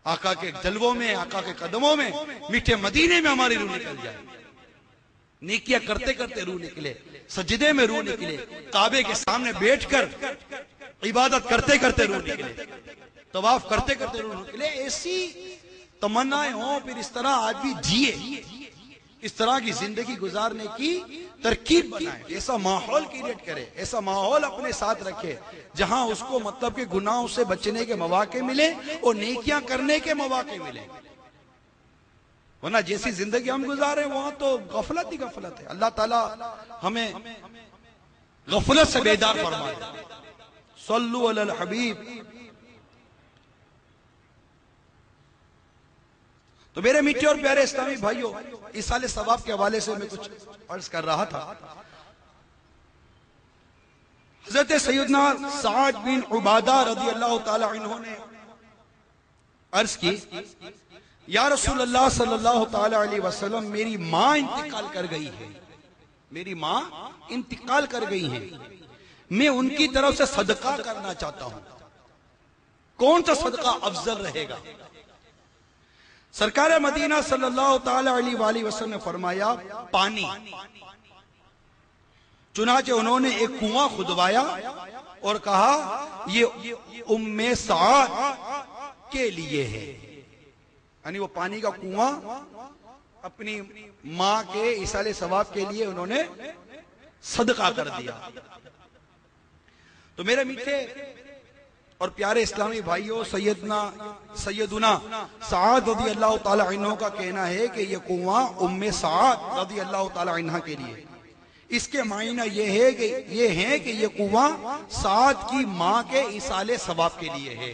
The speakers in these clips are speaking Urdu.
آقا کے جلووں میں، آقا کے قدموں میں، میٹھے مدینے میں ہماری روح نکل جائے. نیکیاں کرتے کرتے روح نکلے، سجدے میں روح نکلے، کعبے کے سامنے بیٹھ کر عبادت کرتے کرتے روح نکلے، طواف کرتے کرتے روح نکلے. ایسی تمنائیں ہوں، پھر اس طرح آدمی جیے، اس طرح کی زندگی گزارنے کی ترکیب بنائے، ایسا ماحول کریٹ کرے، ایسا ماحول اپنے ساتھ رکھے جہاں اس کو مطلب کہ گناہوں سے بچنے کے مواقع ملے اور نیکیاں کرنے کے مواقع ملے. ورنہ جیسی زندگی ہم گزارے وہاں تو غفلت ہی غفلت ہے. اللہ تعالی ہمیں غفلت سے بیدار فرمائے. صلو علی الحبیب. تو میرے میٹھے اور پیارے اسلامی بھائیوں، ایصال ثواب کے حوالے سے میں کچھ عرض کر رہا تھا. حضرت سیدنا سعد بن عبادہ رضی اللہ تعالی عنہ نے عرض کی، یا رسول اللہ صلی اللہ تعالی علیہ وسلم، میری ماں انتقال کر گئی ہے، میری ماں انتقال کر گئی ہے، میں ان کی طرف سے صدقہ کرنا چاہتا ہوں، کون سا صدقہ افضل رہے گا؟ سرکار مدینہ صلی اللہ تعالی علیہ وآلہ وسلم نے فرمایا پانی. چنانچہ انہوں نے ایک کنواں کھدوایا اور کہا یہ ام سعد کے لیے ہے. یعنی وہ پانی کا کنواں اپنی ماں کے ایصال ثواب کے لیے انہوں نے صدقہ کر دیا. تو میرے میٹھے اور پیارے اسلامی بھائیوں، سیدنا سعد رضی اللہ تعالی عنہ کا کہنا ہے کہ یہ کنواں ام سعد رضی اللہ تعالی عنہ کے لیے. اس کے معنی یہ ہے کہ یہ کنواں سعد کی ماں کے ایصال ثواب کے لیے ہے.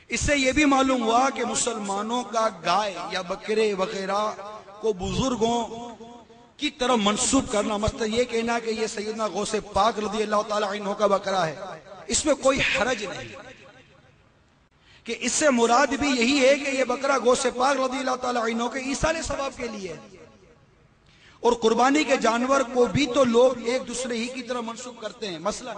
اس سے یہ بھی معلوم ہوا کہ مسلمانوں کا گائے یا بکرے وغیرہ کو بزرگوں کی طرف منسوب کرنا، مثلا یہ کہنا کہ یہ سیدنا غوث پاک رضی اللہ تعالی عنہ کا بکرا ہے، اس میں کوئی حرج نہیں، کہ اس سے مراد بھی یہی ہے کہ یہ بکرا غوث پاک رضی اللہ تعالی عنہ کے ایصال ثواب کے لیے ہے. اور قربانی کے جانور کو بھی تو لوگ ایک دوسرے ہی کی طرح منسوب کرتے ہیں. مثلا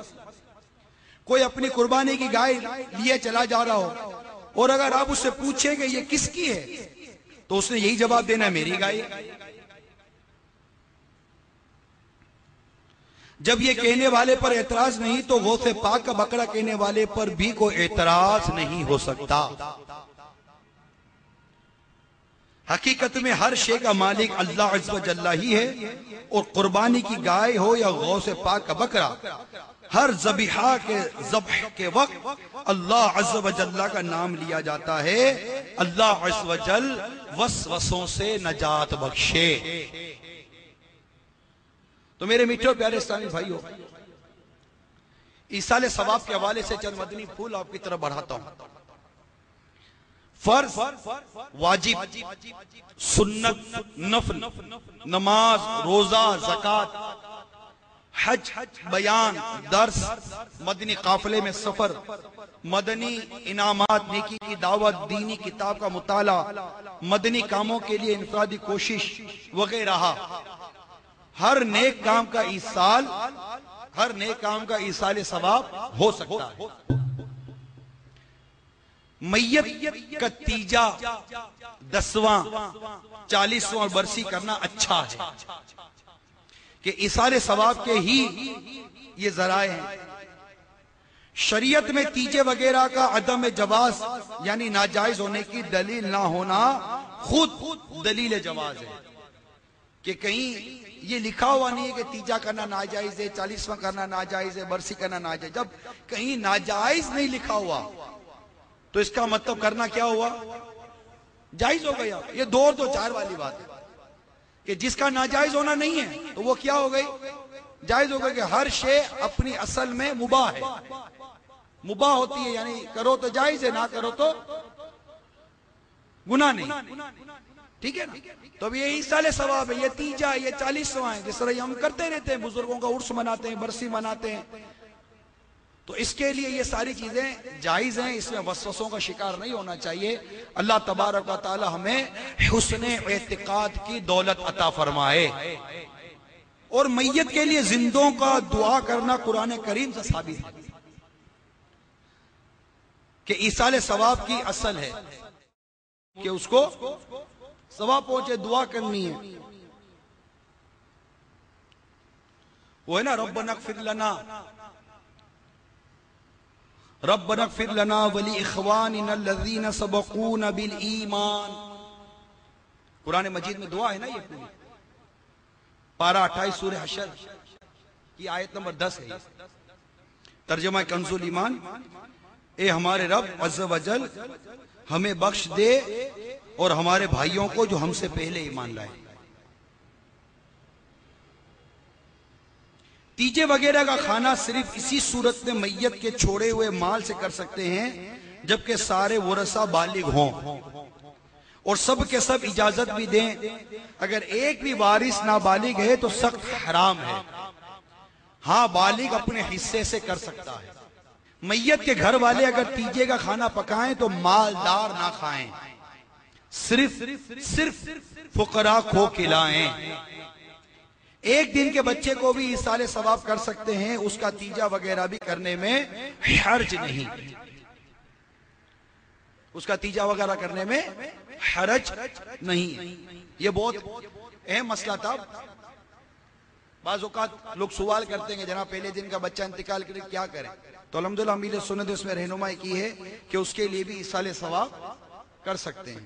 کوئی اپنی قربانی کی گائے لیے چلا جا رہا ہو اور اگر آپ اس سے پوچھیں کہ یہ کس کی ہے تو اس نے یہی جواب دینا ہے میری گائے. جب یہ کہنے والے پر اعتراض نہیں تو غوث پاک کا بکرا کہنے والے پر بھی کوئی اعتراض نہیں ہو سکتا. حقیقت میں ہر شے کا مالک اللہ عز و جل ہی ہے، اور قربانی کی گائے ہو یا غوث پاک کا بکرا، ہر ذبیحہ کے ذبح کے وقت اللہ عز و جل کا نام لیا جاتا ہے. اللہ عز و جل وسوسوں سے نجات بخشے. تو میرے میٹھے پیارے اسلامی بھائیوں، ایصال ثواب کے حوالے سے چند مدنی پھول آپ کی طرف بڑھاتا ہوں. فرض، واجب، سنت، نفل، نماز، روزہ، زکوٰۃ، حج، بیان، درس، مدنی قافلے میں سفر، مدنی انعامات، نیکی کی دعوت، دینی کتاب کا مطالعہ، مدنی کاموں کے لیے انفرادی کوشش وغیرہ. ہر نیک کام کا ایصال ثواب ہو سکتا ہے. میت کا تیجا، 10واں، 40واں اور برسی کرنا اچھا ہے کہ ایصال ثواب کے ہی یہ ذرائع ہیں. شریعت میں تیجے وغیرہ کا عدم جواز یعنی ناجائز ہونے کی دلیل نہ ہونا خود دلیل جواز ہے. کہ کہیں یہ لکھا ہوا نہیں ہے کہ تیجا کرنا ناجائز ہے، 40واں کرنا ناجائز ہے، برسی کرنا ناجائز. جب کہیں ناجائز نہیں لکھا ہوا تو اس کا مطلب کرنا کیا ہوا؟ جائز ہو گیا. یہ 2 اور 2 4 والی بات ہے کہ جس کا ناجائز ہونا نہیں ہے تو وہ کیا ہو گئی؟ جائز ہو گئی. کہ ہر شے اپنی اصل میں مباح ہے، مباح ہوتی ہے یعنی کرو تو جائز ہے، نہ کرو تو گناہ نہیں. ٹھیک ہے نا؟ تو اب یہ ایصال ثواب ہے، یہ تیجا، یہ 40واں ہے، جس طرح یہ ہم کرتے رہتے ہیں، بزرگوں کا عرس مناتے ہیں، برسی مناتے ہیں. تو اس کے لیے یہ ساری چیزیں جائز ہیں، اس میں وسوسوں کا شکار نہیں ہونا چاہیے. اللہ تبارک و تعالی ہمیں حسن اعتقاد کی دولت عطا فرمائے. اور میت کے لیے زندوں کا دعا کرنا قرآن کریم سے ثابت ہے کہ ایصال ثواب کی اصل ہے کہ اس کو ثواب پہنچے، دعا کرنی ہے. وہ ہے نا ربنا اغفر لنا، ربنا اغفر لنا ولاخواننا الذین سبقونا بالایمان. قرآن مجید میں دعا ہے نا یہ پوری. پارہ 28 سورہ حشر کی آیت نمبر 10 ہے. ترجمہ کنز الایمان، اے ہمارے رب عز و جل ہمیں بخش دے اور ہمارے بھائیوں کو جو ہم سے پہلے ایمان لائے. تیجے وغیرہ کا کھانا صرف اسی صورت میں میت کے چھوڑے ہوئے مال سے کر سکتے ہیں جبکہ سارے ورثہ بالغ ہوں اور سب کے سب اجازت بھی دیں. اگر ایک بھی وارث نابالغ ہے تو سخت حرام ہے. ہاں بالغ اپنے حصے سے کر سکتا ہے. میت کے گھر والے اگر تیجے کا کھانا پکائیں تو مالدار نہ کھائیں، صرف فقراء کو کھلائیں. ایک دن کے بچے کو بھی ایصال ثواب کر سکتے ہیں، اس کا تیجا وغیرہ بھی کرنے میں حرج نہیں. اس کا تیجا وغیرہ کرنے میں حرج نہیں. یہ بہت اہم مسئلہ تھا. بعض اوقات لوگ سوال کرتے ہیں کہ جناب پہلے دن کا بچہ انتقال کرے کیا کرے؟ تو الحمدللہ امیل سنت اس میں رہنمائی کی ہے کہ اس کے لیے بھی ایصال ثواب کر سکتے ہیں.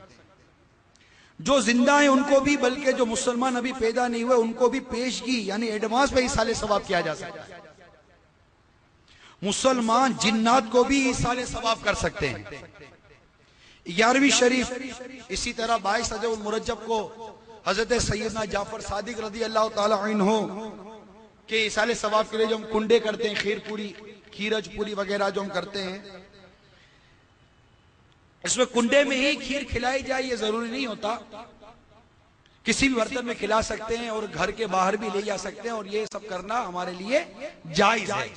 جو زندہ ہیں ان کو بھی، بلکہ جو مسلمان ابھی پیدا نہیں ہوئے ان کو بھی پیشگی یعنی ایڈوانس میں ایصال ثواب کیا جا سکتا ہے. مسلمان جنات کو بھی ایصال ثواب کر سکتے ہیں. 11ویں شریف اسی طرح 22 رجب المرجب کو حضرت سیدنا جعفر صادق رضی اللہ تعالی عنہ کے ایصال ثواب کے لیے جو ہم کنڈے کرتے ہیں، خیر پوری، کھیرج پوری وغیرہ جو ہم کرتے ہیں، اس میں کنڈے میں ہی کھیر کھلائی جائے یہ ضروری نہیں ہوتا. کسی بھی برتن میں کھلا سکتے ہیں اور گھر کے باہر بھی لے جا سکتے ہیں، اور یہ سب کرنا ہمارے لیے جائز ہے.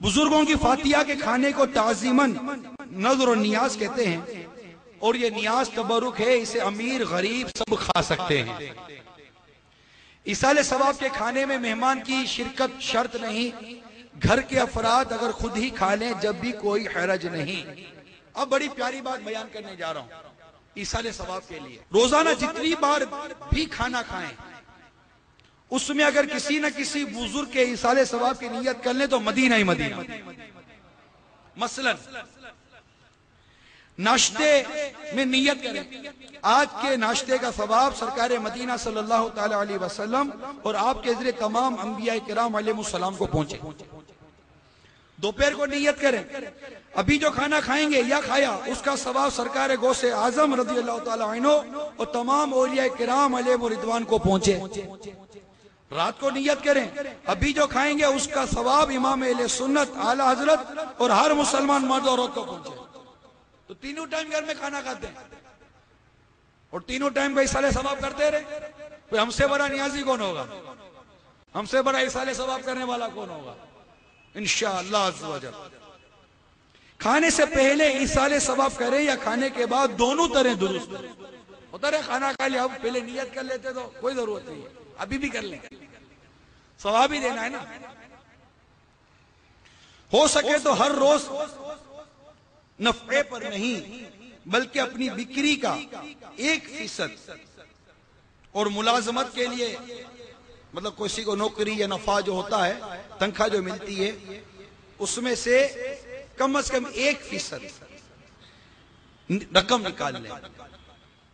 بزرگوں کی فاتحہ کے کھانے کو تعظیماً نذر و نیاز کہتے ہیں، اور یہ نیاز تبرک ہے، اسے امیر غریب سب کھا سکتے ہیں. ایصال ثواب کے کھانے میں مہمان کی شرکت شرط نہیں، گھر کے افراد اگر خود ہی کھا لیں جب بھی کوئی حرج نہیں. اب بڑی پیاری بات بیان کرنے جا رہا ہوں ایصال ثواب کے لیے. روزانہ جتنی بار بھی کھانا کھائیں اس میں اگر کسی نہ کسی بزرگ کے ایصال ثواب کی نیت کر لیں تو مدینہ ہی مدینہ. مثلا ناشتے میں نیت کریں آج کے ناشتے کا ثواب سرکار مدینہ صلی اللہ تعالی علیہ وسلم اور آپ کے ذریعے تمام انبیاء کرام علیہ السلام کو پہنچے. دوپہر کو نیت کریں ابھی جو کھانا کھائیں گے یا کھایا اس کا ثواب سرکار غوث اعظم رضی اللہ تعالی عنہ اور تمام اولیاء کرام علیہ الرضوان کو پہنچے. رات کو نیت کریں ابھی جو کھائیں گے اس کا ثواب امام اہل سنت اعلی حضرت اور ہر مسلمان مرد اور عورت کو پہنچے. تو تینوں ٹائم گھر میں کھانا کھاتے ہیں اور تینوں ٹائم کا ایصال ثواب کرتے رہے. پھر ہم سے بڑا نیازی کون ہوگا؟ ہم سے بڑا ایصال ثواب کرنے والا کون ہوگا؟ انشاءاللہ عز و جل. کھانے سے پہلے ایصال ثواب کریں یا کھانے کے بعد، دونوں طرح درست ہوتا ہے. کھانا کھا لیا اب پہلے نیت کر لیتے تو کوئی ضرورت نہیں ہے، ابھی بھی کر لیں، ثواب ہی دینا ہے نا. ہو سکے تو ہر روز نفع پر نہیں بلکہ اپنی بکری کا 1% اور ملازمت کے لیے، مطلب کسی کو نوکری یا نفع جو ہوتا ہے، تنخواہ جو ملتی ہے، اس میں سے کم از کم 1% رقم نکال لیں.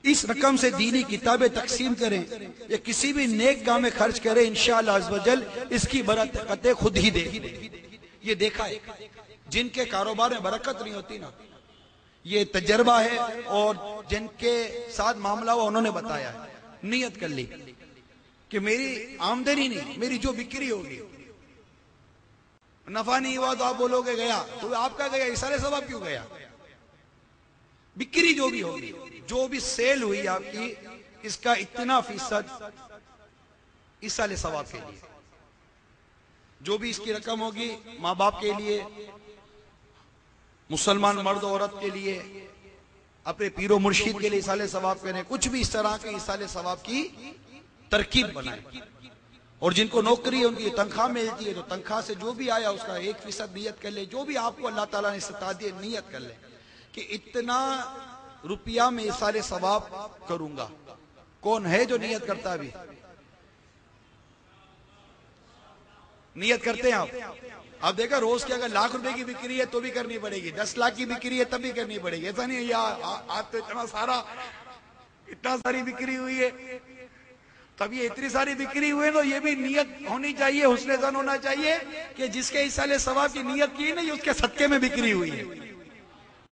اس رقم سے دینی کتابیں تقسیم کریں یا کسی بھی نیک کام میں خرچ کریں، انشاءاللہ عز و جل اس کی برکتیں خود ہی دے. یہ دیکھا ہے جن کے کاروبار میں برکت نہیں ہوتی نا، یہ تجربہ ہے، اور جن کے ساتھ معاملہ ہوا انہوں نے بتایا ہے. نیت کر لی کہ میری آمدنی نہیں، میری جو بکری ہوگی، نفع نہیں ہوا تو آپ بولو گے گیا، تو آپ کا گیا ایصال ثواب کیوں گیا؟ بکری جو بھی ہوگی، جو بھی سیل ہوئی آپ کی، اس کا اتنا فیصد ایصال ثواب کے لیے. جو بھی اس کی رقم ہوگی ماں باپ کے لیے، مسلمان مرد عورت کے لیے، اپنے پیر و مرشد کے لیے ایصال ثواب کریں. کچھ بھی اس طرح کے ایصال ثواب کی ترکیب بنائیں اور جن کو نوکری ہے ان کی تنخواہ ملتی ہے تو تنخواہ سے جو بھی آیا اس کا 1% نیت کر لے، جو بھی آپ کو اللہ تعالیٰ نے استطاعت دی نیت کر لے کہ اتنا روپیہ میں ایصال ثواب کروں گا۔ کون ہے جو نیت کرتا بھی؟ نیت کرتے ہیں آپ دیکھا روز کی اگر لاکھ روپے کی بکری ہے تو بھی کرنی پڑے گی، 10 لاکھ کی بکری ہے تب بھی کرنی پڑے گی، ایسا نہیں ہے یار آج تو اتنا ساری بکری ہوئی ہے تب یہ اتنی ساری بکری ہوئی ہے، تو یہ بھی نیت ہونی چاہیے، حسن ظن ہونا چاہیے کہ جس کے ایصال ثواب کی نیت کی نہیں، اس کے صدقے میں بکری ہوئی ہے۔